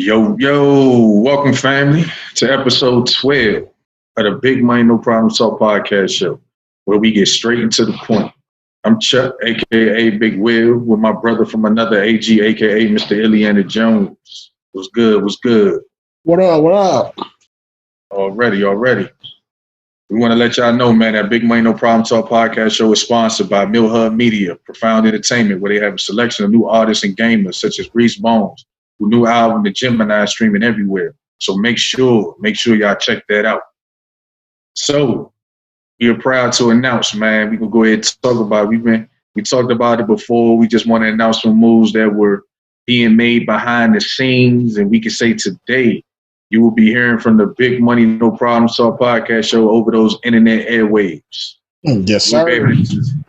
Yo, welcome family to episode 12 of the Big Money No Problem Talk podcast show, where we get straight into the point. I'm Chuck, aka Big Will, with my brother from another AG, aka Mr. Ileana Jones. What's good? What up? Already. We want to let y'all know, man, that Big Money No Problem Talk podcast show is sponsored by Mill Hub Media, Profound Entertainment, where they have a selection of new artists and gamers such as Reese Bones, whose new album, The Gemini, is streaming everywhere. So make sure y'all check that out. So we're proud to announce, man, we can go ahead and talk about it. We talked about it before. We just want to announce some moves that were being made behind the scenes. And we can say today, you will be hearing from the Big Money No Problem Talk podcast show over those internet airwaves. Yes, sir.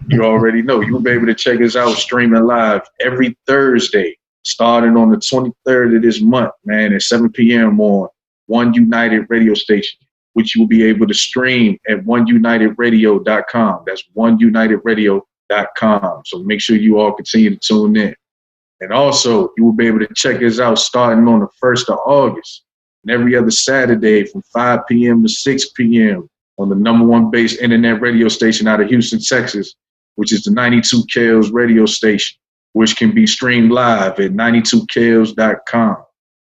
You already know. You'll be able to check us out streaming live every Thursday, starting on the 23rd of this month, man, at 7 p.m. on One United radio station, which you will be able to stream at oneunitedradio.com. That's oneunitedradio.com. So make sure you all continue to tune in. And also, you will be able to check us out starting on the 1st of August and every other Saturday from 5 p.m. to 6 p.m. on the number one base internet radio station out of Houston, Texas, which is the 92 KLs radio station, which can be streamed live at 92kls.com.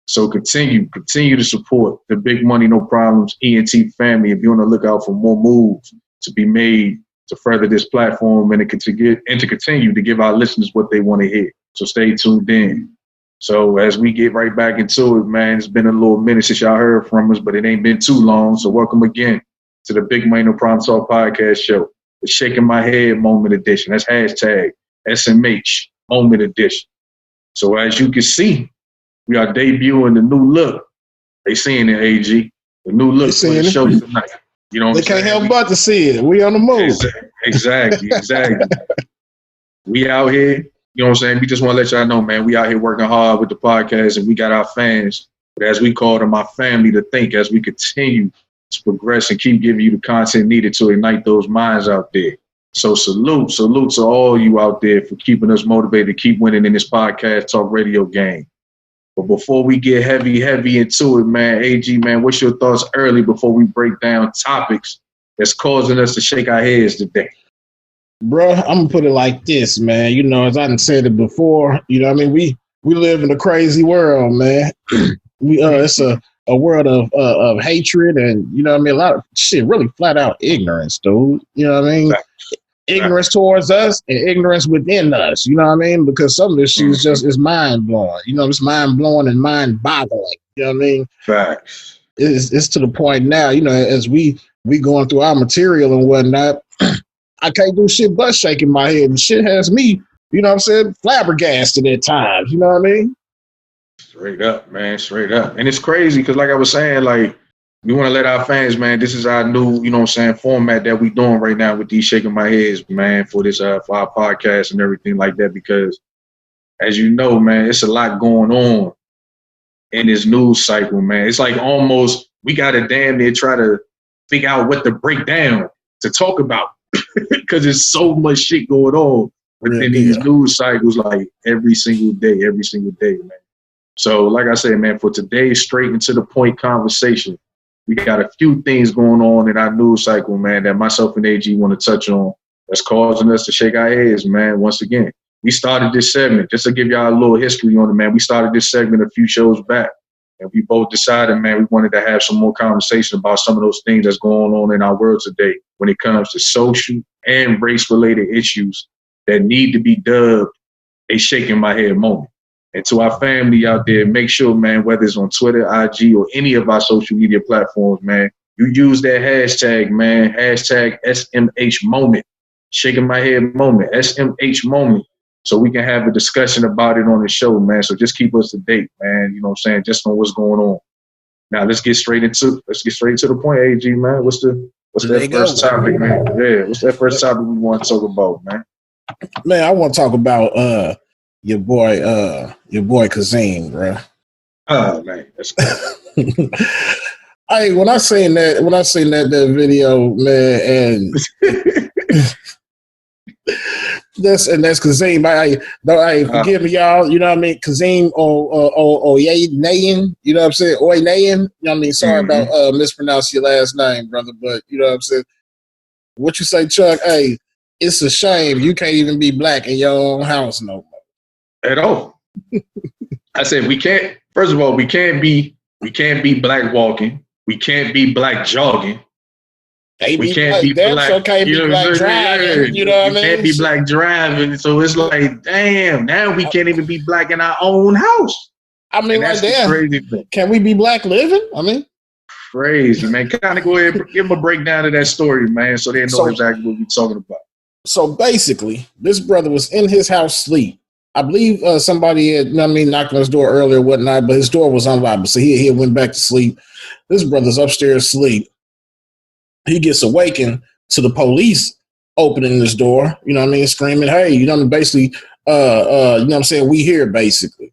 So continue to support the Big Money No Problems ENT family and be on the lookout for more moves to be made to further this platform and to continue to give our listeners what they want to hear. So stay tuned in. So as we get right back into it, man, it's been a little minute since y'all heard from us, but it ain't been too long. So welcome again to the Big Money No Problem Talk podcast show, the Shaking My Head Moment Edition. That's hashtag SMH Moment Edition. So as you can see, we are debuting the new look. They seeing it, AG. The new look for the show tonight. You know what I'm saying? They can't help but to see it. We on the move. Exactly. We out here. You know what I'm saying? We just want to let y'all know, man, we out here working hard with the podcast and we got our fans, but as we call them, our family to think as we continue to progress and keep giving you the content needed to ignite those minds out there. So salute to all you out there for keeping us motivated to keep winning in this podcast talk radio game. But before we get heavy into it, man, AG, man, what's your thoughts early before we break down topics that's causing us to shake our heads today? Bruh, I'm going to put it like this, man. You know, as I done said it before, you know what I mean? We live in a crazy world, man. It's a world of hatred and, you know what I mean, a lot of shit, really flat out ignorance, dude. You know what I mean? Ignorance towards us and ignorance within us, you know what I mean? Because some of this shit is mind-blowing. You know, it's mind-blowing and mind-boggling. You know what I mean? Facts. It's to the point now, you know, as we going through our material and whatnot, I can't do shit but shaking my head. And shit has me, you know what I'm saying, flabbergasted at times. You know what I mean? Straight up, man. Straight up. And it's crazy because like I was saying, like, we want to let our fans, man, this is our new, you know what I'm saying, format that we doing right now with these shaking my heads, man, for this for our podcast and everything like that. Because as you know, man, it's a lot going on in this news cycle, man. It's like almost we got to damn near try to figure out what to break down to talk about. Because there's so much shit going on within these news cycles, like every single day, man. So, like I said, man, for today's straight and to the point conversation, we got a few things going on in our news cycle, man, that myself and AG want to touch on that's causing us to shake our heads, man. Once again, we started this segment, just to give y'all a little history on it, man. We started this segment a few shows back, and we both decided, man, we wanted to have some more conversation about some of those things that's going on in our world today when it comes to social and race-related issues that need to be dubbed a shaking my head moment. And to our family out there, make sure, man, whether it's on Twitter, IG, or any of our social media platforms, man, you use that hashtag, man, hashtag SMH moment, shaking my head moment, SMH moment, so we can have a discussion about it on the show, man. So just keep us to date, man, you know what I'm saying, just on what's going on. Now, let's get straight into the point, AG, man. What's that first topic, man? Yeah, what's that first topic we want to talk about, man? Man, I want to talk about your boy Kazim, bro. Oh man, that's cool. Hey, when I seen that video, man, and That's Kazim. Forgive me, y'all. You know what I mean? Kazim or Nayan. You know what I'm saying? Oy Nayan. You know what I mean? Sorry about mispronouncing your last name, brother. But you know what I'm saying? What you say, Chuck? Hey, it's a shame you can't even be black in your own house no more. At all. I said we can't. First of all, we can't be black walking. We can't be black jogging. We can't be black. So can't be black driving. You know what I mean? We can't be black driving. So it's like, damn. Now we can't even be black in our own house. I mean, like that. Crazy thing. Can we be black living? I mean, crazy, man. Kind of go ahead and give them a breakdown of that story, man, so they know exactly what we're talking about. So basically, this brother was in his house sleep. I believe somebody had, knocked on his door earlier, whatnot, but his door was unlocked. So he went back to sleep. This brother's upstairs asleep. He gets awakened to the police opening this door, screaming, hey, basically, we here, basically.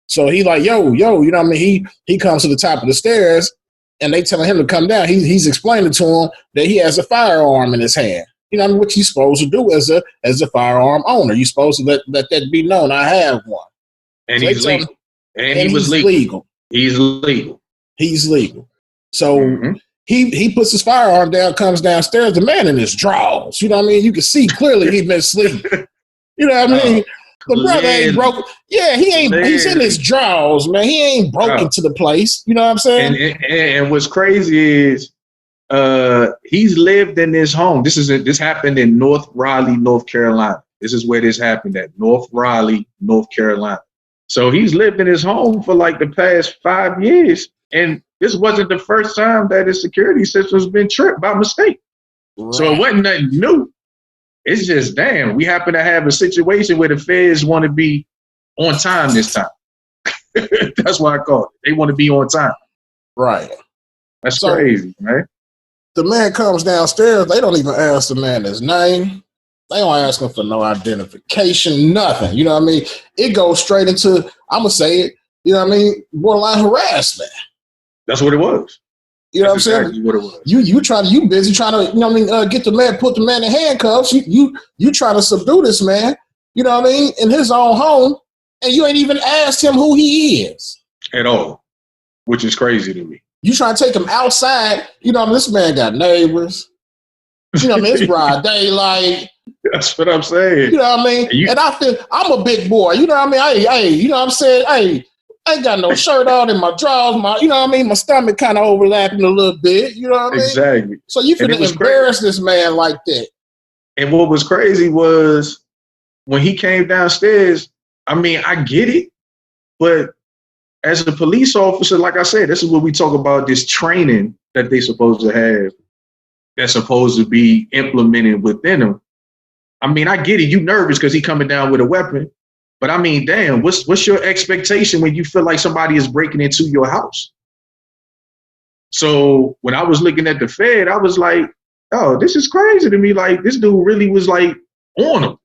So he like, yo, he comes to the top of the stairs and they telling him to come down. He's explaining to him that he has a firearm in his hand. What you supposed to do as a firearm owner. You're supposed to let that be known. I have one. And so he's legal. And he was legal. He's legal. He's legal. So he puts his firearm down, comes downstairs, the man in his drawers. You know what I mean? You can see clearly he's been sleeping. You know what I mean? The brother ain't broke. Yeah, he's in his drawers, man. He ain't broken to the place. You know what I'm saying? And what's crazy is he's lived in this home. This happened in North Raleigh, North Carolina. This is where this happened at North Raleigh, North Carolina. So he's lived in his home for like the past 5 years. And this wasn't the first time that his security system's been tripped by mistake. Right. So it wasn't nothing new. It's just, damn, we happen to have a situation where the feds want to be on time this time. That's why I call it. They want to be on time. Right. That's crazy, man. The man comes downstairs. They don't even ask the man his name. They don't ask him for no identification, nothing. You know what I mean? It goes straight into, I'm going to say it, borderline harassment. That's what it was. You know what I'm saying? Exactly what it was. You busy trying to, get the man, put the man in handcuffs. You trying to subdue this man, you know what I mean, in his own home, and you ain't even asked him who he is. At all, which is crazy to me. You trying to take him outside, this man got neighbors. It's broad daylight. That's what I'm saying. You know what I mean? And I feel, I'm a big boy. You know what I mean? Hey, you know what I'm saying? Hey, I ain't got no shirt on in my drawers. My stomach kind of overlapping a little bit. You know what I mean? Exactly. So you finna embarrass this man like that. And what was crazy was when he came downstairs, I get it, but as a police officer, like I said, this is what we talk about, this training that they supposed to have that's supposed to be implemented within them. I get it. You nervous because he coming down with a weapon. But damn, what's your expectation when you feel like somebody is breaking into your house? So when I was looking at the Fed, I was like, oh, this is crazy to me. Like, this dude really was like on him.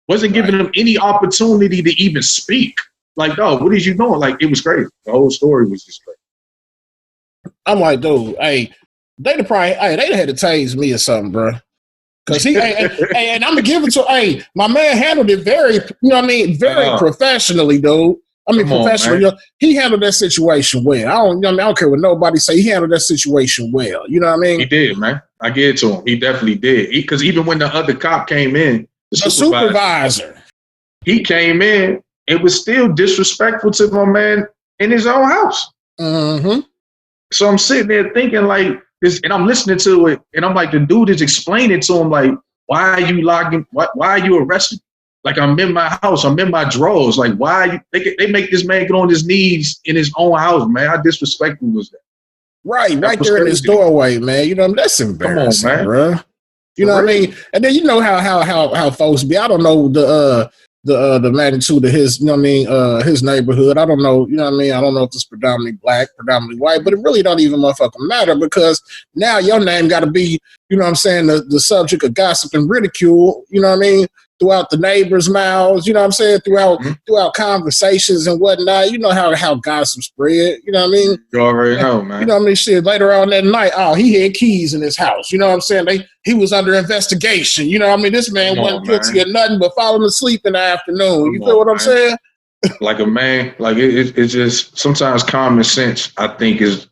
Wasn't giving him any opportunity to even speak. Like, dog, what is you doing? Like, it was crazy. The whole story was just crazy. I'm like, dude, they'd have had to tase me or something, bro. Because he, and I'm gonna give it to, my man handled it very, very professionally, dude. Professionally. He handled that situation well. I don't care what nobody say. He handled that situation well. You know what I mean? He did, man. I give it to him. He definitely did. Because even when the other cop came in, the supervisor, he came in. It was still disrespectful to my man in his own house. Mm-hmm. So I'm sitting there thinking like this, and I'm listening to it, and I'm like, the dude is explaining to him like, why are you locking? Why are you arresting? Like, I'm in my house. I'm in my drawers. Like, why they make this man get on his knees in his own house, man? How disrespectful was that? Right there in his doorway, man. That's embarrassing, come on, man. Bro. You know what I mean? And then how folks be. I don't know the magnitude of his, his neighborhood. I don't know, I don't know if it's predominantly black, predominantly white, but it really don't even motherfucking matter because now your name got to be, the subject of gossip and ridicule, throughout the neighbors' mouths, you know what I'm saying? Throughout conversations and whatnot. You know how gossip spread, you know what I mean? You already know, man. You know what I mean? Shit, later on that night, he had keys in his house. You know what I'm saying? He was under investigation. You know what I mean? This man wasn't guilty of nothing but falling asleep in the afternoon. You feel what I'm saying? Like a man, like it's just sometimes common sense, I think, is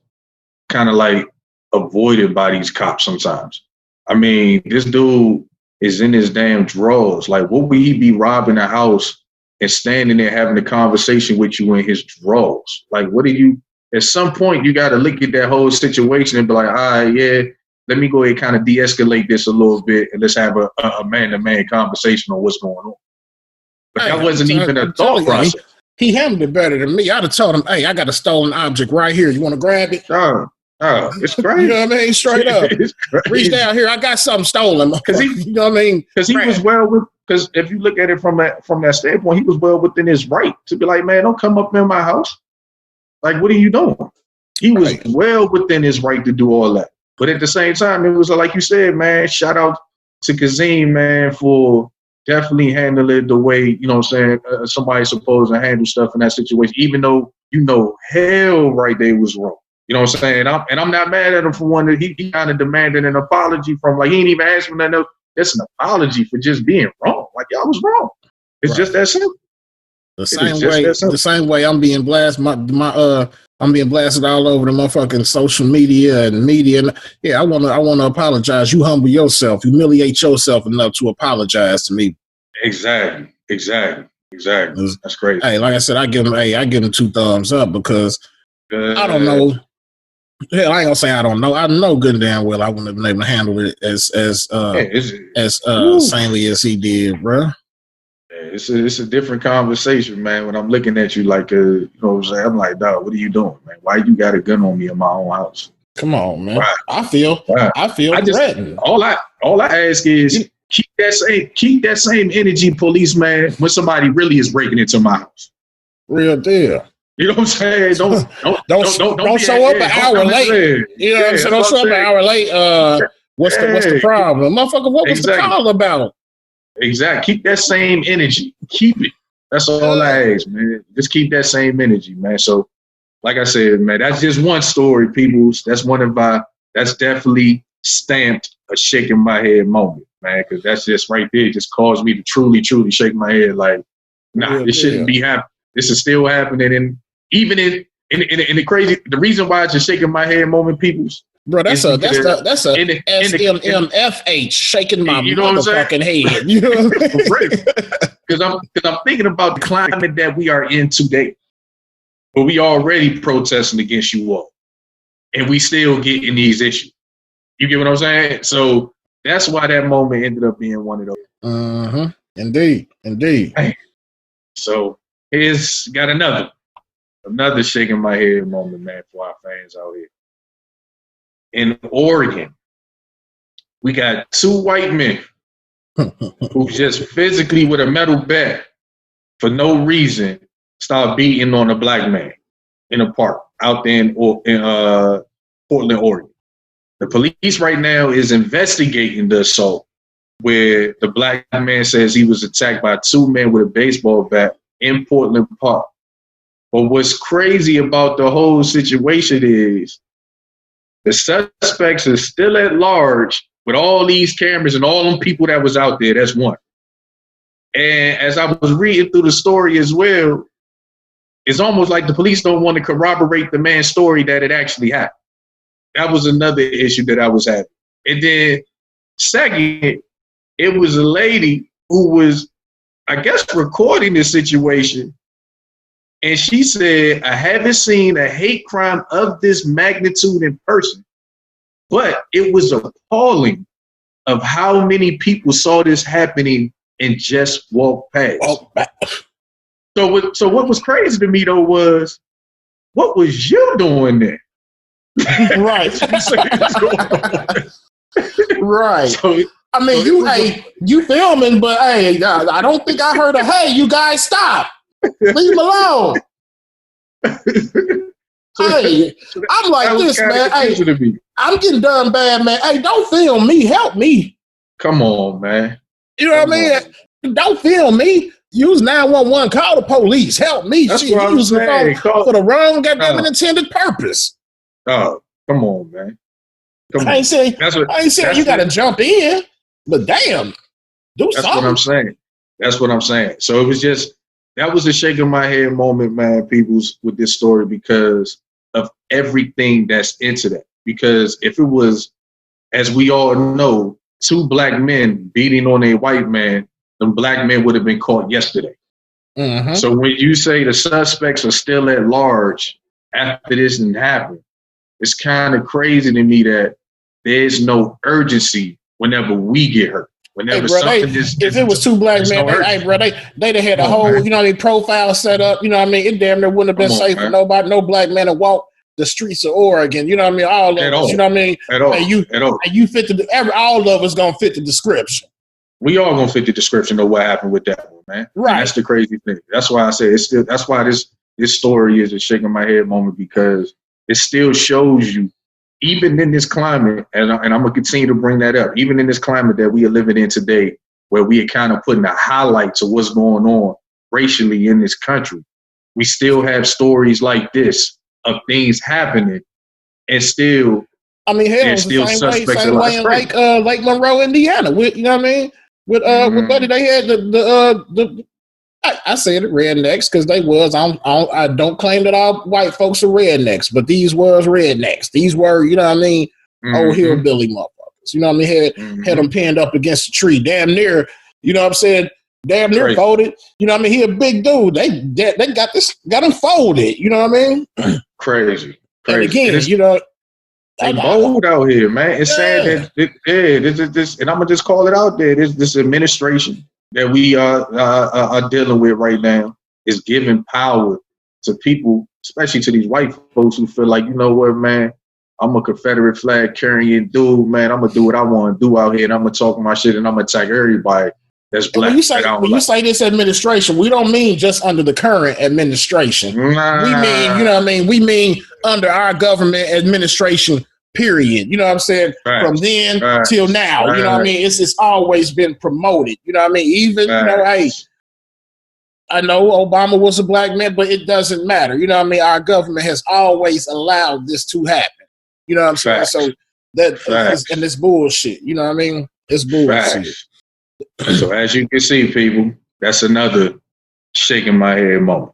kind of like avoided by these cops sometimes. I mean, this dude is in his damn drawers. Like, what would he be robbing a house and standing there having a conversation with you in his drawers? Like, what are you, at some point, you got to look at that whole situation and be like, all right, yeah, let me go ahead and kind of de-escalate this a little bit and let's have a man-to-man conversation on what's going on. But that wasn't even a thought process. He handled it better than me. I'd have told him, hey, I got a stolen object right here. You want to grab it? It's crazy. You know what I mean? Straight up. Reach down here. I got something stolen. You know what I mean? Because he was because if you look at it from that standpoint, he was well within his right to be like, man, don't come up in my house. Like, what are you doing? He was well within his right to do all that. But at the same time, it was like you said, man, shout out to Kazim, man, for definitely handling it the way, you know what I'm saying, somebody's supposed to handle stuff in that situation, even though, you know, hell right there was wrong. You know what I'm saying? And I'm not mad at him for one that he kind of demanded an apology from, like, he ain't even asked for nothing else. That's an apology for just being wrong. Like, y'all was wrong. It's just that simple. The same way I'm being blasted, I'm being blasted all over the motherfucking social media and media. Yeah, I want to apologize. You humble yourself, humiliate yourself enough to apologize to me. Exactly. That's great. Hey, like I said, I give him 2 thumbs up because I don't know. Hell, I ain't gonna say I don't know. I know good and damn well I wouldn't have been able to handle it as sanely as he did, bro. It's a different conversation, man. When I'm looking at you like, you know what I'm saying? I'm like, dog, what are you doing, man? Why you got a gun on me in my own house? Come on, man. Right. I feel threatened. All I ask is keep that same energy, policeman, when somebody really is breaking into my house. Real deal. You know what I'm saying? Don't show up an hour late. You know what I'm saying? Don't show up an hour late. What's the problem, motherfucker? What was the call about? Exactly. Keep that same energy. Keep it. That's all I ask, man. Just keep that same energy, man. So, like I said, man, that's just one story, peoples. That's that's definitely stamped a shaking my head moment, man, because that's just right there. Just caused me to truly, truly shake my head. Like, nah, this shouldn't be happening. This is still happening, and even in the crazy, the reason why it's a shaking my head moment, peoples. Bro, that's a SMFH shaking my motherfucking head. You know what I mean? Because I'm thinking about the climate that we are in today, but we already protesting against you all, and we still getting these issues. You get what I'm saying? So that's why that moment ended up being one of those. Indeed. Hey. So here's got another shaking my head moment, man, for our fans out here. In Oregon, we got 2 white men who just physically with a metal bat for no reason start beating on a black man in a park out there in Portland, Oregon. The police right now is investigating the assault where the black man says he was attacked by 2 men with a baseball bat in Portland Park. But what's crazy about the whole situation is the suspects are still at large with all these cameras and all them people that was out there. That's one. And as I was reading through the story as well, it's almost like the police don't want to corroborate the man's story that it actually happened. That was another issue that I was having. And then second, it was a lady who was, I guess, recording this situation. And she said, I haven't seen a hate crime of this magnitude in person, but it was appalling of how many people saw this happening and just walked past. So what was crazy to me, though, was what was you doing there? Right. Right. So, I mean, you filming, but hey, I don't think I heard hey, you guys stop. Leave him alone. Hey, I'm like this, man. Hey, I'm getting done bad, man. Hey, don't film me. Help me. Come on, man. You know what I mean? Don't film me. Use 911. Call the police. Help me. That's Shit, what I'm saying. For the wrong goddamn intended purpose. Oh, come on, man. I ain't saying you got to jump in, but damn, do something. That's what I'm saying. That's what I'm saying. So it was just, that was a shaking my head moment, man, peoples, with this story because of everything that's into that. Because if it was, as we all know, two black men beating on a white man, the black men would have been caught yesterday. Mm-hmm. So when you say the suspects are still at large after this didn't happen, it's kind of crazy to me that there's no urgency whenever we get hurt. Whenever if it was two black men, they'd have had a whole, profile set up. You know what I mean? It damn near wouldn't have been safe for nobody. No black man to walk the streets of Oregon. You know what I mean? All of us. You know what I mean? At all. You fit all of us gonna fit the description. We all gonna fit the description of what happened with that one, man. Right. And that's the crazy thing. That's why I say it's still. That's why this story is a shaking my head moment because it still shows you. Even in this climate, and I'm going to continue to bring that up, even in this climate that we are living in today, where we are kind of putting a highlight to what's going on racially in this country, we still have stories like this of things happening, and still, there's still suspects in Lake Monroe, Indiana. You know what I mean? With Buddy, they had the I said it rednecks because they was. I don't claim that all white folks are rednecks, but these was rednecks. These were, you know what I mean, old hillbilly motherfuckers. You know what I mean? Had them pinned up against a tree, damn near. You know what I'm saying? Damn near folded. You know what I mean? He a big dude. They got him folded. You know what I mean? Crazy. And again, they bold out here, man. It's sad that this, and I'm gonna just call it out there. This administration that we are dealing with right now is giving power to people, especially to these white folks who feel like, you know what, man, I'm a Confederate flag carrying dude, man. I'm gonna do what I want to do out here, and I'm gonna talk my shit, and I'm gonna attack everybody that's black. When you say this administration, we don't mean just under the current administration. Nah. We mean, you know what I mean? We mean under our government administration. Period. You know what I'm saying? Right. From then till now. Right. You know what I mean? It's always been promoted. You know what I mean? Even, hey, I know Obama was a black man, but it doesn't matter. You know what I mean? Our government has always allowed this to happen. You know what I'm saying? So and it's bullshit. You know what I mean? It's bullshit. So as you can see, people, that's another shaking my head moment.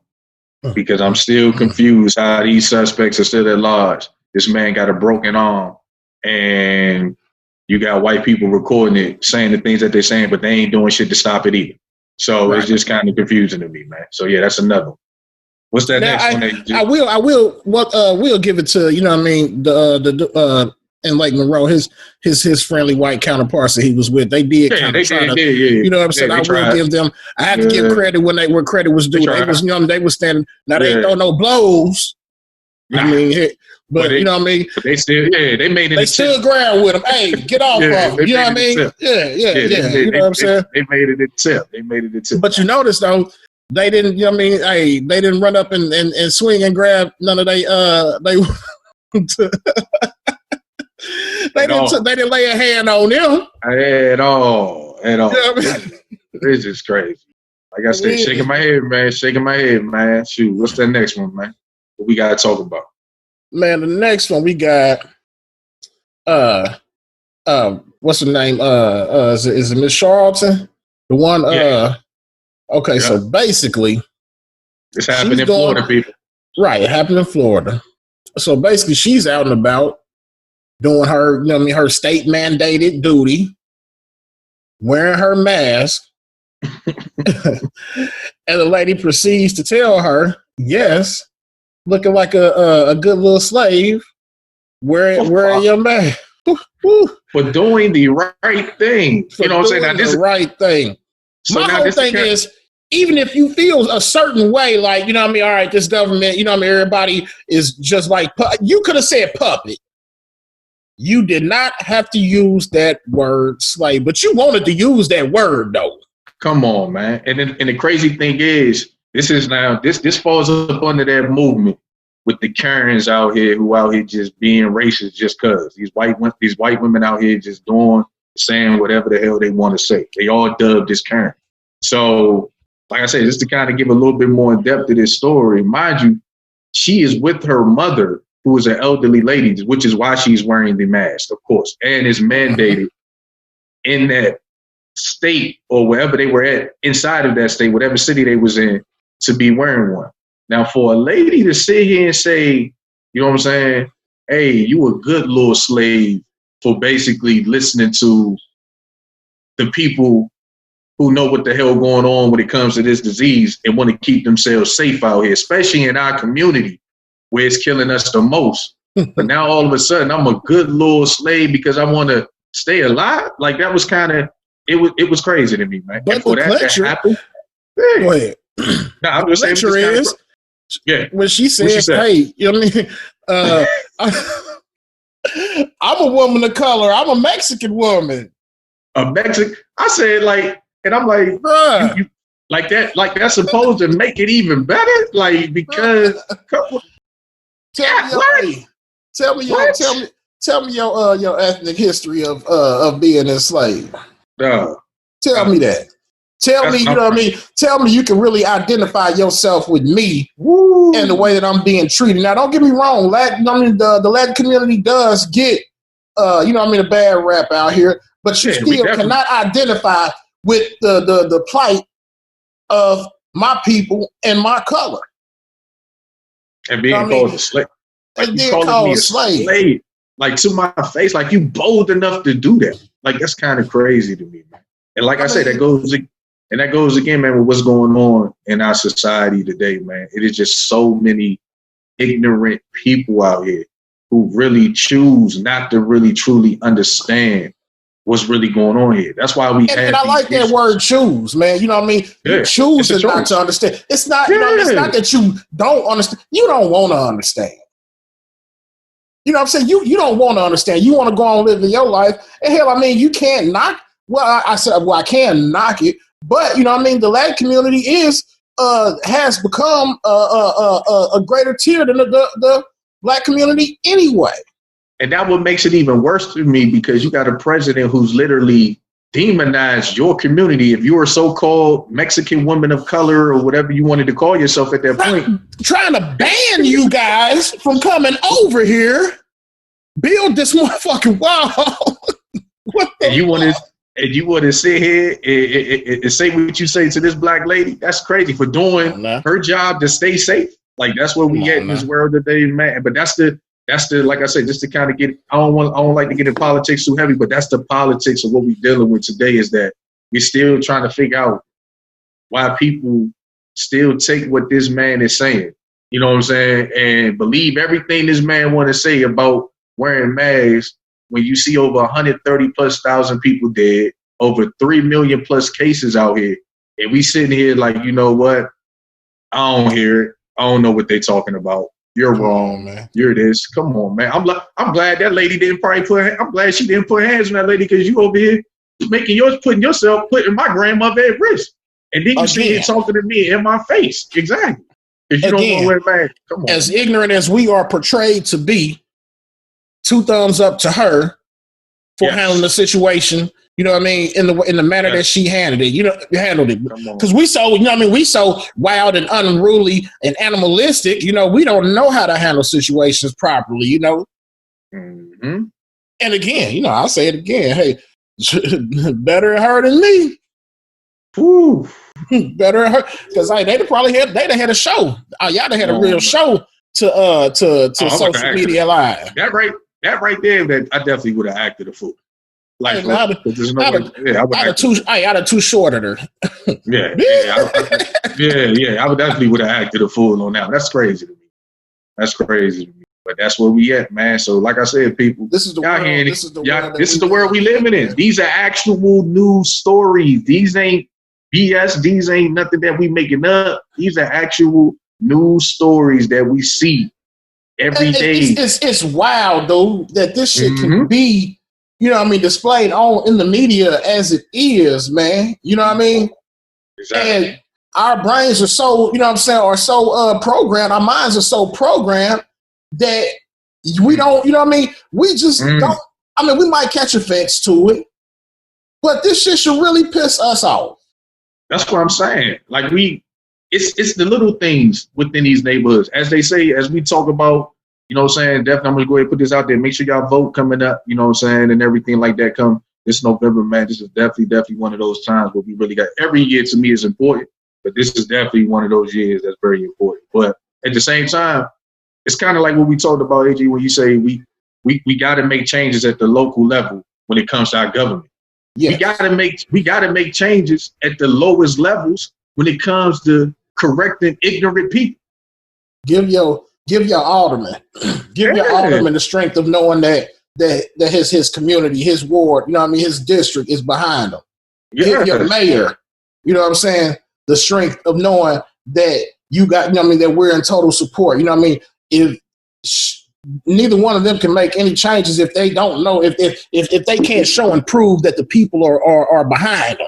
Because I'm still confused how these suspects are still at large. This man got a broken arm, and you got white people recording it, saying the things that they're saying, but they ain't doing shit to stop it either. So it's just kind of confusing to me, man. So yeah, that's another one. What's that next one? We'll give it to, you know what I mean, the in Lake Monroe, his friendly white counterparts that he was with, they did kind of try to, you know what I'm saying? I will give them, I have to give credit where credit was due. They was young, they was standing. Now they ain't throw no blows. I mean, but you know what I mean? They still, they made it. They stood ground with him. Hey, get off of him. You know what I mean? Yeah. You know what I'm saying? They made it a tip. But you notice though, they didn't. You know what I mean? Hey, they didn't run up and swing and grab none of they. They didn't lay a hand on them at all. You know what I mean? It's just crazy. Like I said, shaking my head, man. Shoot, what's that next one, man? What we gotta talk about? Man, the next one we got what's her name? Is it Miss Charlton? The one okay, so basically this happened in Florida, people. Right, it happened in Florida. So basically she's out and about doing her, you know what I mean, her state mandated duty, wearing her mask. And the lady proceeds to tell her, yes, looking like a good little slave, wearing your mask. For doing the right thing. You know what I'm saying? The right thing. So my whole thing is, even if you feel a certain way, like, you know what I mean, all right, this government, you know what I mean, everybody is just like, you could have said puppet. You did not have to use that word slave, but you wanted to use that word though. Come on, man. And the crazy thing is, this falls up under that movement with the Karens out here who out here just being racist just cause these white women out here just saying whatever the hell they want to say. They all dubbed this Karen. So, like I said, just to kind of give a little bit more in depth to this story, mind you, she is with her mother, who is an elderly lady, which is why she's wearing the mask, of course, and is mandated in that state or wherever they were at, inside of that state, whatever city they was in, to be wearing one. Now, for a lady to sit here and say, you know what I'm saying, hey, you a good little slave for basically listening to the people who know what the hell going on when it comes to this disease and want to keep themselves safe out here, especially in our community where it's killing us the most. But now all of a sudden I'm a good little slave because I want to stay alive. Like that was kind of, it was crazy to me, man. But and for the that to happen, yeah. Go ahead. Nah, I'm just saying is, yeah. When she said, hey, you know what I mean? I'm a woman of color. I'm a Mexican woman. A Mexican. I said like, and I'm like, bruh, you, like that's supposed to make it even better, like because. Tell me your ethnic history of being a slave. Tell me that. Tell me, you know what I mean? Tell me you can really identify yourself with me and the way that I'm being treated. Now, don't get me wrong. The Latin community does get, you know what I mean, a bad rap out here, but you still cannot identify with the plight of my people and my color. And being called a slave. Like you calling me a slave. Like to my face, like you bold enough to do that. Like that's kind of crazy to me, man. And like I said, that goes again, man, with what's going on in our society today, man. It is just so many ignorant people out here who really choose not to really truly understand what's really going on here. That's why we and I like that word choose, man. You know what I mean? Yeah, you choose not to understand. It's not, you know, it's not that you don't understand. You don't want to understand. You know what I'm saying? You don't want to understand. You want to go on living your life. And hell, I mean, you can't knock. Well, I can knock it. But, you know what I mean? The Latin community has become a greater tier than the Black community anyway. And that what makes it even worse to me because you got a president who's literally demonized your community. If you're a so-called Mexican woman of color or whatever you wanted to call yourself at that point. Trying to ban you guys from coming over here, build this motherfucking wall. And you want to sit here and say what you say to this black lady? That's crazy for doing her job to stay safe. Like that's what we get in this world today, man. But that's the like I said, just to kind of get. I don't like to get in politics too heavy, but that's the politics of what we're dealing with today. Is that we're still trying to figure out why people still take what this man is saying. You know what I'm saying, and believe everything this man want to say about wearing masks. When you see over 130,000+ people dead, over 3 million+ cases out here, and we sitting here like, you know what? I don't hear it. I don't know what they talking about. You're wrong, man. You're this. Come on, man. I'm glad that lady didn't I'm glad she didn't put hands on that lady because you over here putting my grandmother at risk. And then you see her talking to me in my face. Exactly. Because you don't want to wear mask. Come on. As ignorant as we are portrayed to be, 2 thumbs up to her for handling the situation. You know what I mean? In the manner that she handled it. Because we so, you know what I mean? We so wild and unruly and animalistic, you know, we don't know how to handle situations properly, you know? Mm-hmm. And again, you know, I'll say it again. Hey, better her than me. Ooh. Better her. Because they'd have had a show. Y'all had a real show to social media live. That right there, that I definitely would have acted a fool. Like, I'd have too short at her. I would definitely would have acted a fool on that. That's crazy to me. But that's where we at, man. So, like I said, people, this is the world. This is the world we living in. These are actual news stories. These ain't BS. These ain't nothing that we making up. These are actual news stories that we see every day. It's wild though that this shit can be. You know what I mean, displayed in the media as it is, man. You know what I mean? Exactly. And our brains are so, you know what I'm saying, are so programmed, our minds are so programmed that we don't, you know what I mean? We just don't, I mean, we might catch offense to it, but this shit should really piss us off. That's what I'm saying. Like it's the little things within these neighborhoods. As they say, as we talk about, you know what I'm saying, definitely I'm gonna go ahead and put this out there. Make sure y'all vote coming up, you know what I'm saying, and everything like that come this November, man. This is definitely one of those times where we really got every year to me is important, but this is definitely one of those years that's very important. But at the same time, it's kind of like what we talked about, AG, when you say we gotta make changes at the local level when it comes to our government. Yes. We gotta make changes at the lowest levels when it comes to correcting ignorant people. Give your alderman, your alderman the strength of knowing that his community, his ward, you know what I mean, his district is behind him. Give your mayor, you know what I'm saying, the strength of knowing that you got, you know what I mean, that we're in total support. You know what I mean? If neither one of them can make any changes if they don't know, if they can't show and prove that the people are behind them.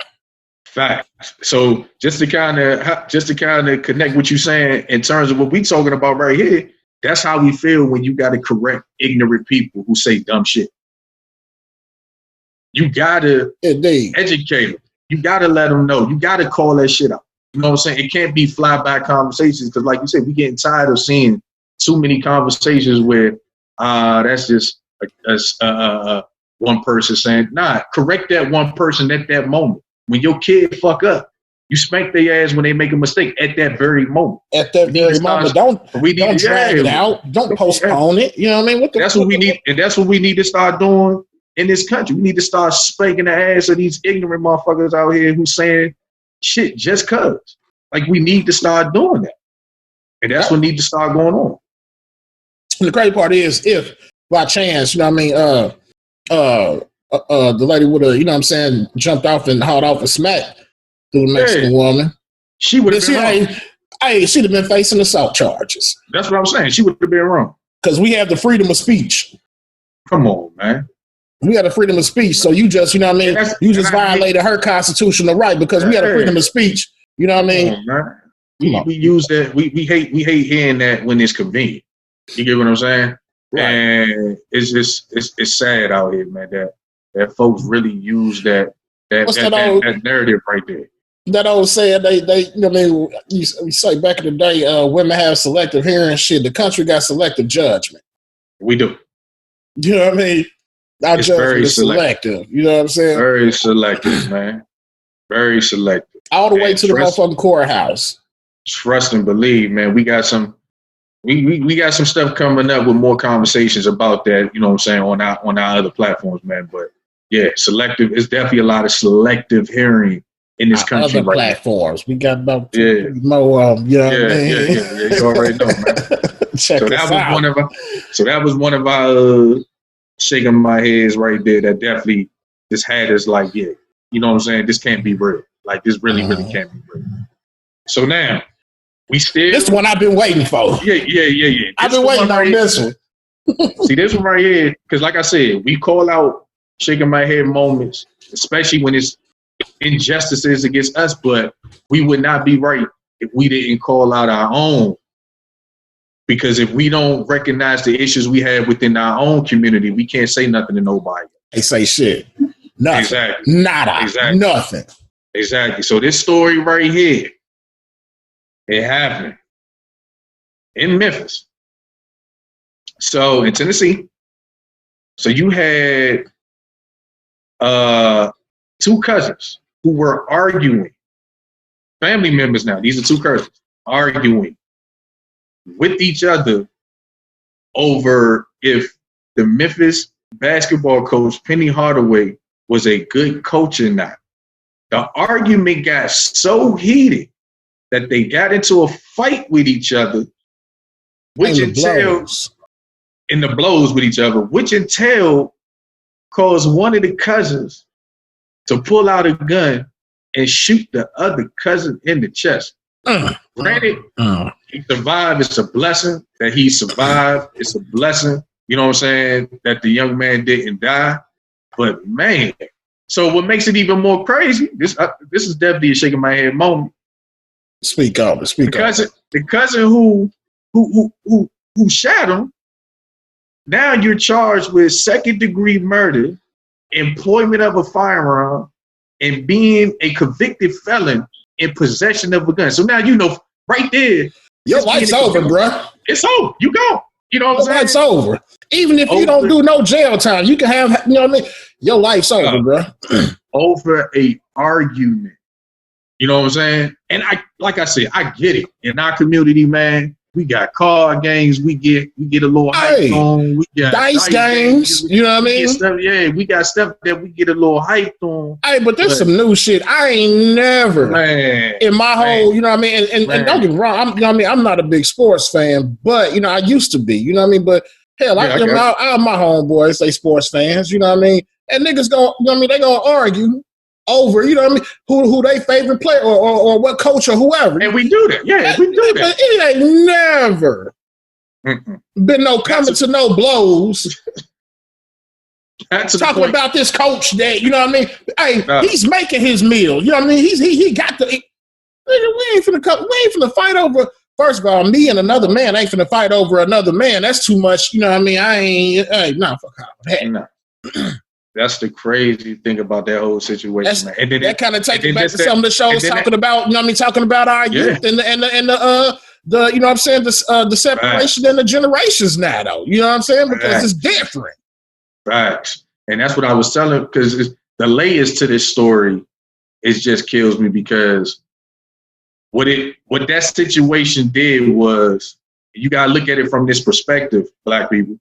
Facts. So just to kind of connect what you're saying in terms of what we're talking about right here, that's how we feel when you got to correct ignorant people who say dumb shit. You got to educate them. You got to let them know. You got to call that shit out. You know what I'm saying? It can't be flyby conversations because, like you said, we're getting tired of seeing too many conversations where that's just one person saying, nah, correct that one person at that moment. When your kid fuck up, you spank their ass when they make a mistake at that very moment. At that very moment. Don't drag it out. Don't postpone it. You know what I mean? That's what we need. And that's what we need to start doing in this country. We need to start spanking the ass of these ignorant motherfuckers out here who saying shit just cause. Like, we need to start doing that. And that's what needs to start going on. And the crazy part is, if by chance, you know what I mean, the lady would have, you know what I'm saying, jumped off and hauled off and smacked the Mexican woman, she would have been wrong. Hey, she'd have been facing assault charges. That's what I'm saying. She would have been wrong. Because we have the freedom of speech. Come on, man. We have the freedom of speech. So you just, you know what I mean, you just violated her constitutional right because we had the freedom of speech. You know what I mean? Man. We use that. We hate hearing that when it's convenient. You get what I'm saying? Right. And it's just it's sad out here, man, that folks really use that narrative right there. That old saying, they you know what I mean, you say back in the day, women have selective hearing. Shit, the country got selective judgment. We do. You know what I mean? Our judgment is selective. You know what I'm saying? Very selective, man. Very selective. All the way to the motherfucking courthouse. Trust and believe, man. We got some stuff coming up with more conversations about that, you know what I'm saying, on our other platforms, man. But yeah, selective. It's definitely a lot of selective hearing in this country. Other platforms. We got about more. You know what I mean? Yeah. You already know, man. So that was one of our shaking my heads right there. That definitely just had us like, yeah, you know what I'm saying. This can't be real. Like, this really can't be real. So now we still. This one I've been waiting for. Yeah. I've been waiting on this one. See, this one right here, because like I said, we call out shaking my head moments, especially when it's injustices against us, but we would not be right if we didn't call out our own. Because if we don't recognize the issues we have within our own community, we can't say nothing to nobody. They say shit. Nothing. Exactly. Nada. Exactly. Nothing. Exactly. So this story right here, it happened in Memphis. So in Tennessee. So you had two cousins who were arguing. Family members now. These are two cousins arguing with each other over if the Memphis basketball coach, Penny Hardaway, was a good coach or not. The argument got so heated that they got into a fight with each other, which in the blows with each other, which caused one of the cousins to pull out a gun and shoot the other cousin in the chest. Granted, he survived. It's a blessing that he survived. It's a blessing, you know what I'm saying, that the young man didn't die. But man, so what makes it even more crazy? This is definitely a shaking my head moment. Speak up. The cousin who shot him. Now you're charged with second-degree murder, employment of a firearm, and being a convicted felon in possession of a gun. So now you know right there. Your life's over, bro. It's over. You go. You know what I'm saying? Life's over. Even if you don't do no jail time, you can have, you know what I mean? Your life's over, bro. Over a argument. You know what I'm saying? And like I said, I get it. In our community, man, we got card games. We get a little hype on. We got dice games. You know what I mean? We got stuff that we get a little hype on. Hey, but there's some new shit. I ain't never in my whole, you know what I mean? And don't get me wrong, I'm not a big sports fan, but, you know, I used to be, you know what I mean? But hell, I have my homeboys, they sports fans, you know what I mean? And niggas go, you know what I mean? They gonna argue over, you know what I mean, who they favorite player or what coach or whoever. And we do that. Yeah, we do that. But it ain't never been no coming to no blows. Talking about this coach that, you know what I mean? Hey, he's making his meal. You know what I mean? He got the we ain't finna fight over. First of all, me and another man ain't finna fight over another man. That's too much. You know what I mean? Fuck all that. No. That's the crazy thing about that whole situation, man. And then that kind of takes it back to some of the shows talking about, you know what I mean, talking about our youth and the you know what I'm saying, the separation in the generations now, though. You know what I'm saying? Because it's different. Facts. And that's what I was telling, because the layers to this story, it just kills me, because what that situation did was, you gotta look at it from this perspective, Black people.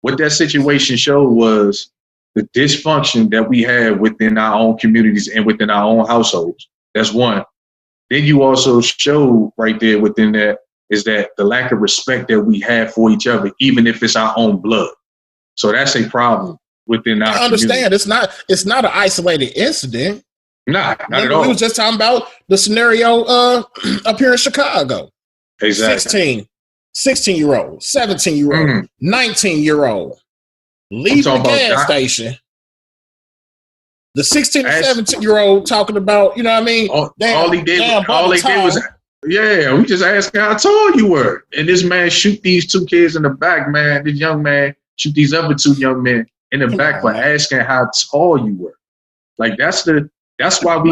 What that situation showed was the dysfunction that we have within our own communities and within our own households. That's one. Then you also showed right there within that is that the lack of respect that we have for each other, even if it's our own blood. So that's a problem within our community. I understand. It's not an isolated incident. Not at all. We was just talking about the scenario up here in Chicago. Exactly. 16-year-old, 17-year-old, 19-year-old. Leave the gas station. The 16 or 17-year-old talking about, you know what I mean? All he did was, we just asking how tall you were. And this man shoot these two kids in the back, man. This young man shoot these other two young men in the back for asking how tall you were. Like that's why we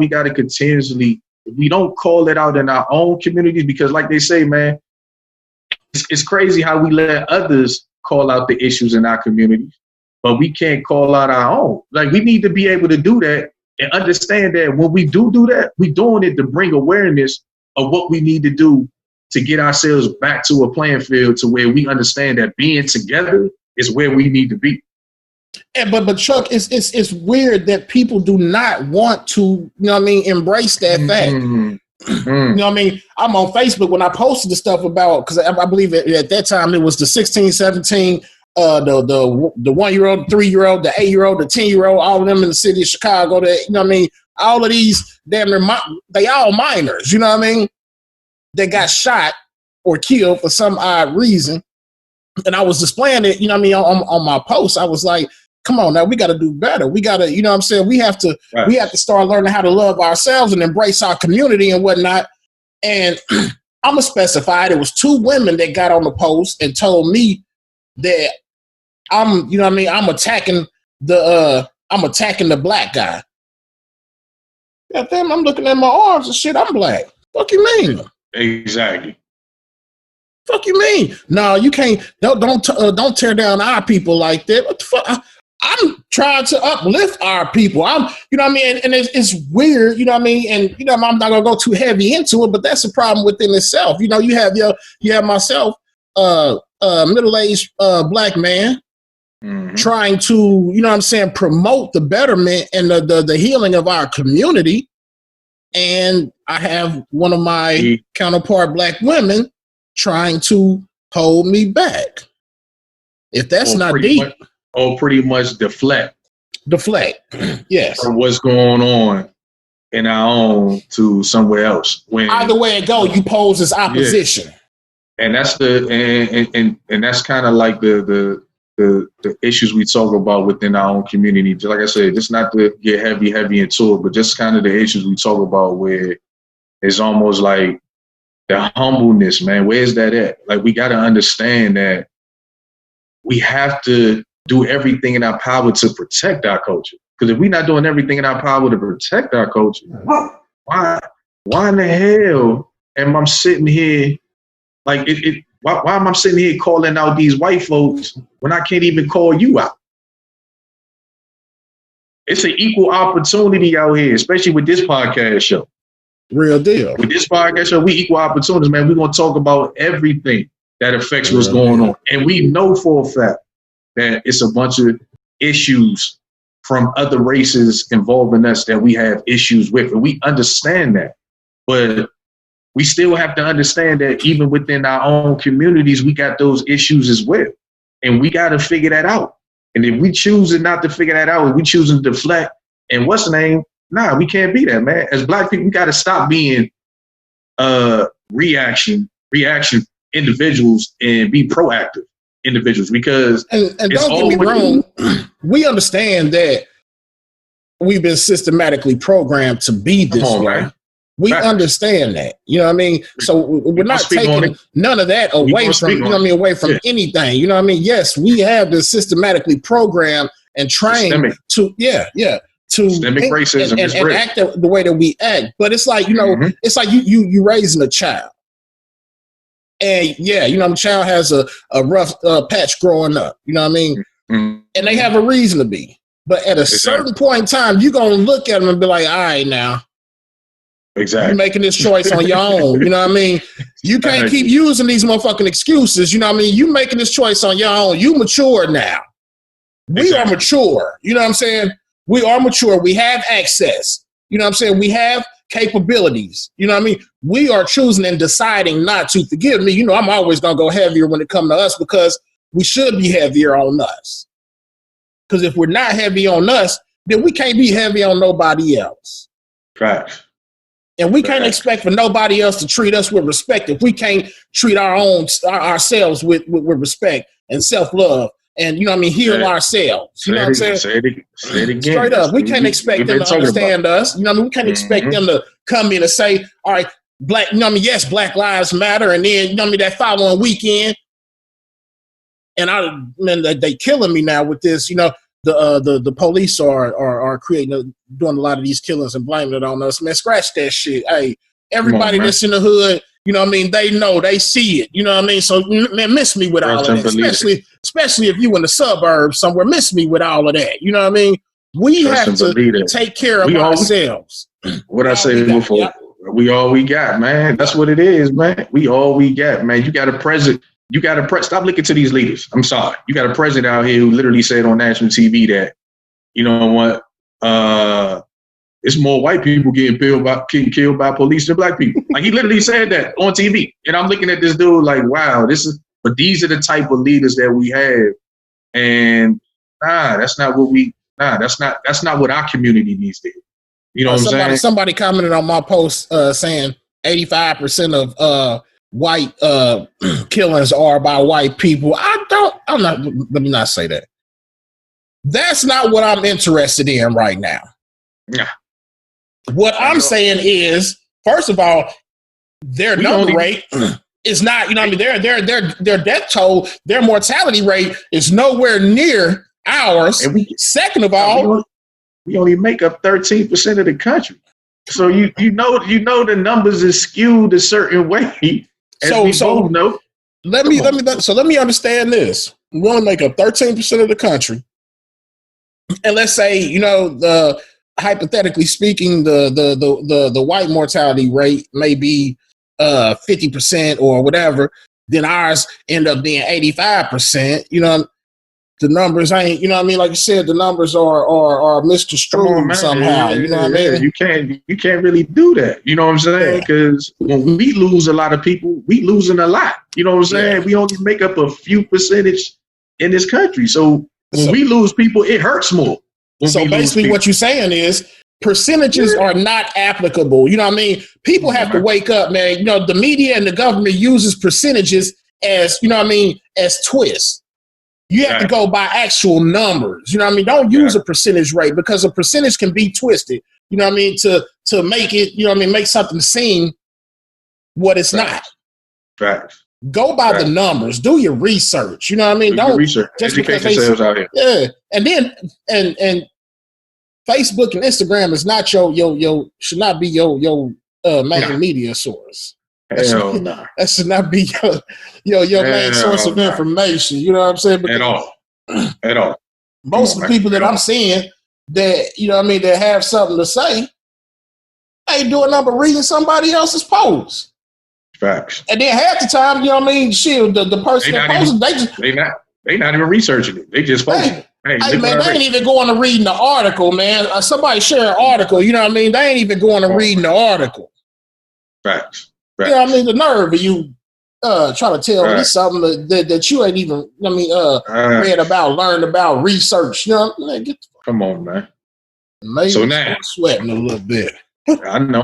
gotta continuously, we don't call it out in our own communities, because like they say, man, it's crazy how we let others call out the issues in our communities, but we can't call out our own. Like, we need to be able to do that and understand that when we do that, we're doing it to bring awareness of what we need to do to get ourselves back to a playing field to where we understand that being together is where we need to be. And but Chuck, it's weird that people do not want to, you know what I mean, embrace that fact. You know what I mean? I'm on Facebook when I posted the stuff about, because I believe at that time it was the 16, 17, the 1-year-old, 3-year-old, the 8-year-old, the 10-year-old, all of them in the city of Chicago. That, you know what I mean? All of these they all minors. You know what I mean? They got shot or killed for some odd reason. And I was displaying it, you know what I mean, on my post. I was like, come on now, we got to do better. We got to, you know what I'm saying? We have to start learning how to love ourselves and embrace our community and whatnot. And I'm going to specify, there was 2 women that got on the post and told me that I'm, you know what I mean, I'm attacking the black guy. God damn, I'm looking at my arms and shit, I'm black. Fuck you mean? Exactly. Fuck you mean? No, you can't. Don't tear down our people like that. What the fuck? I'm trying to uplift our people. You know what I mean? And it's weird, you know what I mean? And, you know, I'm not going to go too heavy into it, but that's a problem within itself. You know, you have myself, middle-aged black man trying to, you know what I'm saying, promote the betterment and the healing of our community. And I have one of my counterpart black women trying to hold me back. If that's not deep. Or pretty much deflect. Yes. From what's going on in our own to somewhere else. Either way it go, you pose as opposition. Yeah. And that's and that's kind of like the issues we talk about within our own community. Just like I said, just not to get heavy into it, but just kind of the issues we talk about where it's almost like the humbleness, man. Where's that at? Like, we got to understand that we have to do everything in our power to protect our culture. Because if we're not doing everything in our power to protect our culture, why in the hell am I sitting here like why am I sitting here calling out these white folks when I can't even call you out? It's an equal opportunity out here, especially with this podcast show. Real deal. With this podcast show, we equal opportunities, man. We're going to talk about everything that affects what's going on. And we know for a fact that it's a bunch of issues from other races involving us that we have issues with. And we understand that. But we still have to understand that even within our own communities, we got those issues as well. And we got to figure that out. And if we choose not to figure that out, if we choose to deflect, and what's the name? Nah, we can't be that, man. As Black people, we got to stop being reaction individuals and be proactive individuals, because and don't get me wrong, we understand that we've been systematically programmed to be this way. Man. We understand that, you know what I mean? So we're not taking none of that away from, you know what I mean, away from anything, you know what I mean? Yes, we have been systematically programmed and trained to systemic racism and act the way that we act. But it's like, you know, it's like you raising a child. And you know, the child has a rough patch growing up, you know what I mean? And they have a reason to be. But at a certain point in time, you're going to look at them and be like, all right, now. Exactly. You're making this choice on your own, you know what I mean? You can't keep using these motherfucking excuses, you know what I mean? You making this choice on your own. You mature now. We are mature, you know what I'm saying? We are mature. We have access, you know what I'm saying? We have capabilities, you know what I mean? We are choosing and deciding not to. Forgive me, you know, I'm always going to go heavier when it comes to us, because we should be heavier on us. Because if we're not heavy on us, then we can't be heavy on nobody else. Right. And we can't expect for nobody else to treat us with respect if we can't treat ourselves with respect and self-love and, you know what I mean, heal ourselves. You know what I'm saying? Say it again. Straight up. We can't expect them to understand us. You know what I mean? We can't expect them to come in and say, all right, you know what I mean? Yes, Black Lives Matter. And then, you know what I mean, that following weekend, and they killing me now with this, you know, the police are creating, doing a lot of these killings and blaming it on us. Man, scratch that shit. Hey, everybody that's in the hood, you know what I mean, they know, they see it. You know what I mean? So, man, miss me with all of that. Especially if you in the suburbs somewhere, miss me with all of that. You know what I mean? We have to take care of ourselves. What I say before, we all we got, man. That's what it is, man. We all we got, man. You got a president. Stop looking to these leaders. I'm sorry. You got a president out here who literally said on national TV that, you know what, it's more white people getting killed by police than Black people. Like, he literally said that on TV. And I'm looking at this dude like, wow, but these are the type of leaders that we have. And that's not what our community needs to hear. You know what I'm saying? Somebody commented on my post saying 85% of white killings are by white people. Let me not say that. That's not what I'm interested in right now. Nah. What I'm saying is, first of all, their number rate is not, you know what I mean, their death toll, their mortality rate is nowhere near ours. Second of all, we only make up 13% of the country. So you know the numbers is skewed a certain way. So let me understand this. We only make up 13% of the country. And let's say, you know, hypothetically speaking, the white mortality rate may be 50% or whatever, then ours end up being 85%. You know, the numbers ain't, you know what I mean? Like you said, the numbers are misconstrued somehow. You know what I mean? You can't really do that. You know what I'm saying? Because when we lose a lot of people, we losing a lot. You know what I'm saying? We only make up a few percentage in this country. So when we lose people, it hurts more. So basically what you're saying is percentages are not applicable. You know what I mean? People have to wake up, man. You know, the media and the government uses percentages as, you know what I mean, as twists. You have to go by actual numbers. You know what I mean? Don't use a percentage rate, because a percentage can be twisted. You know what I mean? To make it, you know what I mean, make something seem what it's not. Facts. Go by the numbers. Do your research. You know what I mean? Don't research. Just educate because yourselves out here. Yeah. And then and Facebook and Instagram is not should not be your main media source. Hell nah. That should not be your main source of information. You know what I'm saying? Because At all. Most of the people that I'm seeing that, that have something to say, ain't doing nothing but reading somebody else's post. Facts. And then half the time, shit, the person that posted, they not even researching it. They just posting. Hey man, they ain't even going to reading the article, man. Somebody share an article, you know what I mean? They ain't even going to reading the article. Facts. You know what I mean? The nerve of you trying to tell me something that you ain't even, read about, learned about, researched. You know, man, come on, man. Maybe so now sweating a little bit. I know.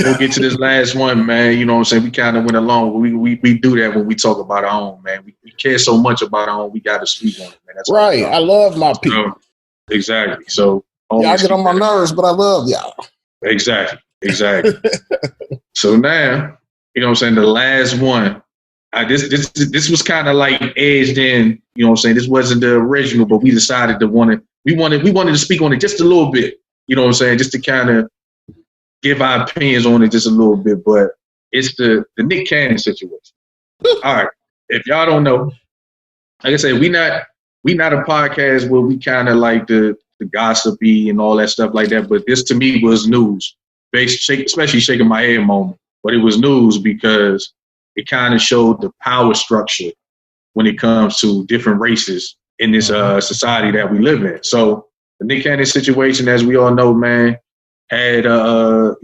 We'll get to this last one, man. You know what I'm saying? We kind of went along. We do that when we talk about our own, man. We care so much about our own. We got to speak on it, man. That's right. I love my people. Exactly. So y'all get on my nerves, but I love y'all. Exactly. So now, you know what I'm saying? The last one. This was kind of like edged in. You know what I'm saying? This wasn't the original, but we decided we wanted to speak on it just a little bit. You know what I'm saying? Just to kind of give our opinions on it just a little bit, but it's the Nick Cannon situation. All right. If y'all don't know, like I said, we not a podcast where we kind of like the gossipy and all that stuff like that, but this to me was news, especially shaking my head moment. But it was news because it kind of showed the power structure when it comes to different races in this society that we live in. So the Nick Cannon situation, as we all know, man, had had a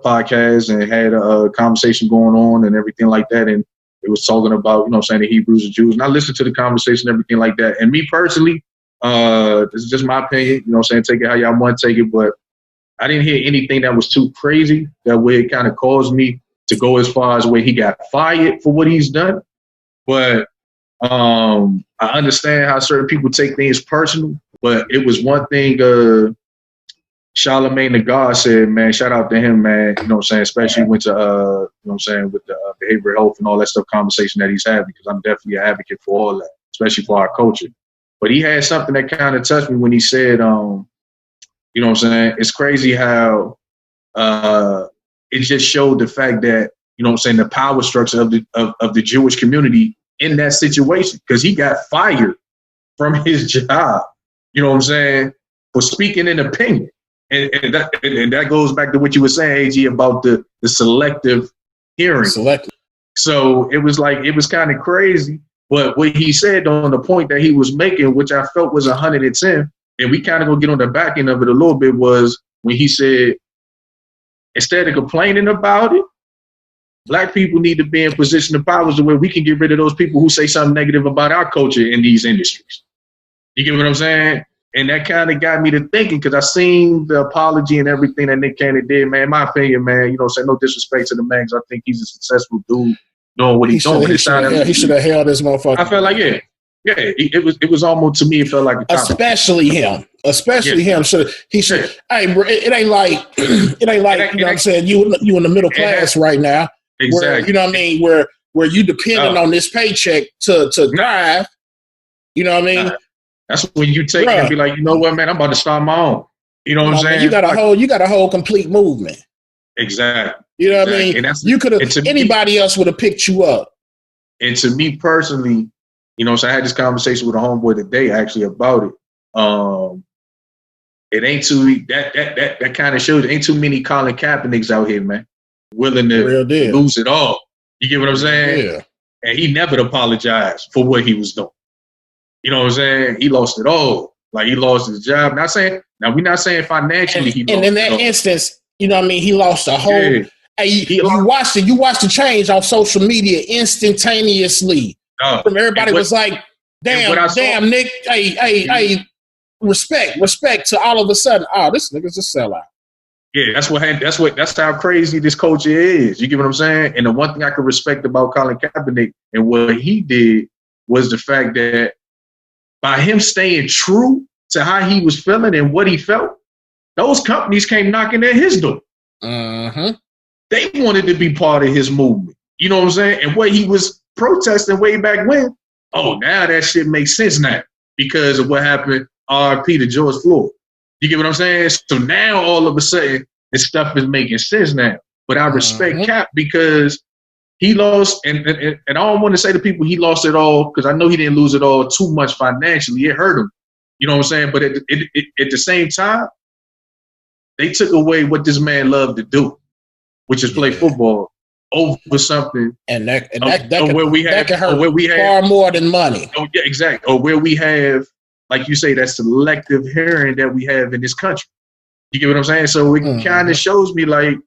podcast and had a conversation going on and everything like that, and it was talking about the Hebrews and Jews. And I listened to the conversation, and everything like that. And me personally, this is just my opinion. Take it how y'all want to take it, but I didn't hear anything that was too crazy that way it kind of caused me to go as far as where he got fired for what he's done. But I understand how certain people take things personal. But it was one thing. Charlemagne the God said, man, shout out to him, man. Especially with the, with the behavioral health and all that stuff conversation that he's having, because I'm definitely an advocate for all that, especially for our culture. But he had something that kind of touched me when he said, it's crazy how it just showed the fact that, the power structure of the Jewish community in that situation, because he got fired from his job, for speaking an opinion. And that goes back to what you were saying, AG, about the selective hearing. So it was kind of crazy. But what he said on the point that he was making, which I felt was 110, and we kind of gonna get on the back end of it a little bit, was when he said, instead of complaining about it, Black people need to be in position of power where we can get rid of those people who say something negative about our culture in these industries. You get what I'm saying? And that kind of got me to thinking, because I seen the apology and everything that Nick Cannon did, man. In my opinion, man, no disrespect to the man, because I think he's a successful dude doing what he's doing. He should have held this motherfucker. I felt like, it was almost, to me, it felt like a especially him. Him. He should. Hey, bro, it ain't like what I'm saying, you in the middle class right now. Exactly. Where, where you depending on this paycheck to drive. You know what I mean? That's when you take it and be like, you know what, man, I'm about to start my own. You know what I'm saying? You got a whole complete movement. Exactly. You know what I mean? You could have, anybody else would have picked you up. And to me personally, so I had this conversation with a homeboy today actually about it. It ain't too, that kind of shows, ain't too many Colin Kaepernicks out here, man, willing to lose it all. You get what I'm saying? Yeah. And he never apologized for what he was doing. You know what I'm saying? He lost it all. Like, he lost his job. We're not saying financially he lost it all. And in that instance, he lost a whole. Yeah. Hey, you watched the change on social media instantaneously. From everybody was like, damn, Nick, hey, respect to all of a sudden, this nigga's a sellout. Yeah, that's how crazy this culture is. You get what I'm saying? And the one thing I could respect about Colin Kaepernick and what he did was the fact that by him staying true to how he was feeling and what he felt, those companies came knocking at his door. They wanted to be part of his movement. You know what I'm saying? And what he was protesting way back when, now that shit makes sense now because of what happened, RIP to George Floyd. You get what I'm saying? So now all of a sudden, this stuff is making sense now. But I respect Cap because he lost, and I don't want to say to people he lost it all because I know he didn't lose it all too much financially. It hurt him. You know what I'm saying? But at the same time, they took away what this man loved to do, which is play football, over something. And that can hurt far more than money. Oh, yeah, exactly. Or where we have, like you say, that selective hearing that we have in this country. You get what I'm saying? So it kind of shows me like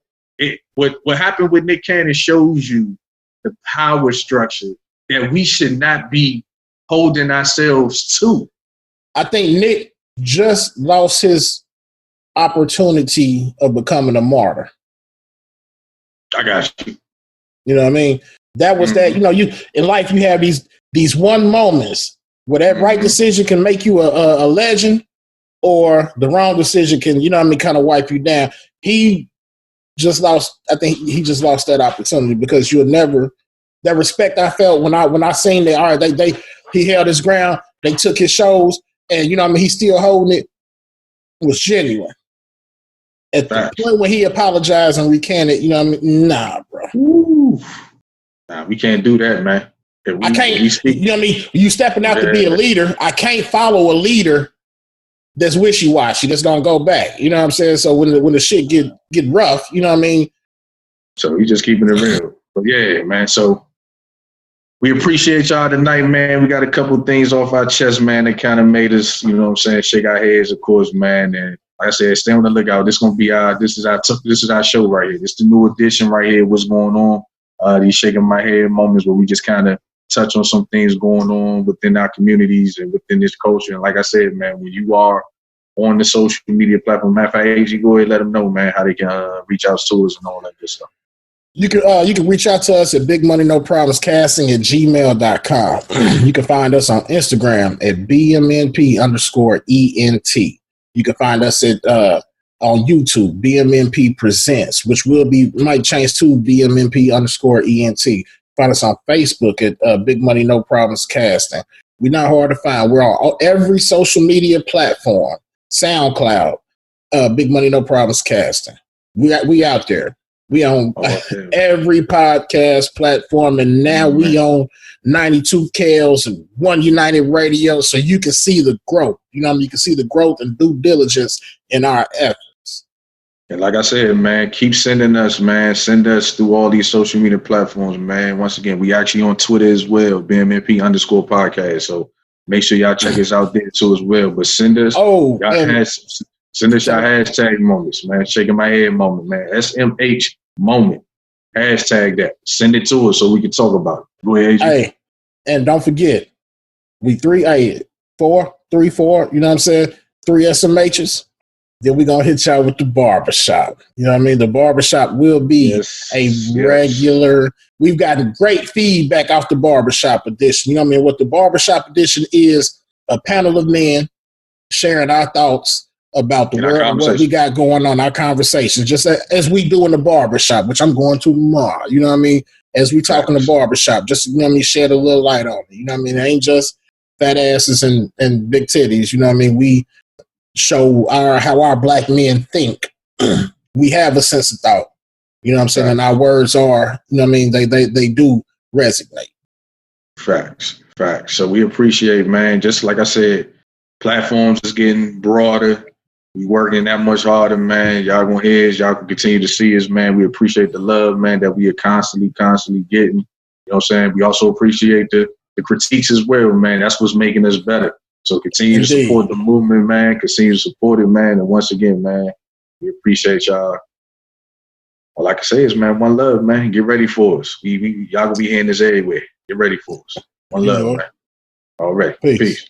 what happened with Nick Cannon shows you the power structure that we should not be holding ourselves to. I think Nick just lost his opportunity of becoming a martyr. I got you. You know what I mean? That was that, you in life you have these one moments where that right decision can make you a legend, or the wrong decision can, kind of wipe you down. He just lost, I think he just lost that opportunity because you'll never, that respect I felt when I seen that, all right, he held his ground, they took his shows, and he's still holding it, was genuine. At the point when he apologized and recanted, nah, bro. Ooh. Nah, we can't do that, man. I can't, you stepping out to be a leader. I can't follow a leader that's wishy-washy, that's gonna go back. You know what I'm saying? So when the shit get rough, you know what I mean? So we just keeping it real. But yeah, man. So we appreciate y'all tonight, man. We got a couple things off our chest, man, that kind of made us, shake our heads, of course, man. And like I said, stay on the lookout. This is our show right here. This is the new edition right here. What's going on? These shaking my head moments where we just kind of touch on some things going on within our communities and within this culture. And like I said, man, when you are on the social media platform, matter of fact, AG, go ahead and let them know, man, how they can reach out to us and all that good stuff. You can reach out to us at bigmoneynoproblemscasting@gmail.com. You can find us on Instagram at BMNP_ENT. You can find us at on YouTube, BMNP Presents, which might change to BMNP_ENT. Find us on Facebook at Big Money No Problems Casting. We're not hard to find. We're on every social media platform. SoundCloud, Big Money No Problems Casting. We out there. We on every podcast platform, and now we on 92 KLs and One United Radio, so you can see the growth. You can see the growth and due diligence in our efforts. And like I said, man, keep sending us, man. Send us through all these social media platforms, man. Once again, we actually on Twitter as well, BMNP_podcast. So make sure y'all check us out there too as well. But send us send us your hashtag moments, man. Shaking my head moment, man. SMH moment. Hashtag that. Send it to us so we can talk about it. Go ahead, AJ. Hey, and don't forget, we 3, you know what I'm saying? 3 SMHs. Then we're going to hit y'all with the barbershop. You know what I mean? The barbershop will be regular. We've gotten great feedback off the barbershop edition. You know what I mean? What the barbershop edition is, a panel of men sharing our thoughts about the world and what we got going on, our conversations, just as we do in the barbershop, which I'm going to tomorrow. You know what I mean? As we talk in the barbershop, just, shed a little light on it. You know what I mean? It ain't just fat asses and big titties. You know what I mean? We show how our black men think. We have a sense of thought. You know what I'm saying? And our words are, they do resonate. Facts. So we appreciate, man. Just like I said, platforms is getting broader. We working that much harder, man. Y'all gonna hear us. Y'all can continue to see us, man. We appreciate the love, man, that we are constantly getting. You know what I'm saying? We also appreciate the critiques as well, man. That's what's making us better. So continue to support the movement, man. Continue to support it, man. And once again, man, we appreciate y'all. All I can say is, man, one love, man. Get ready for us. Y'all gonna be hearing this everywhere. Get ready for us. One love, man. All right. Peace.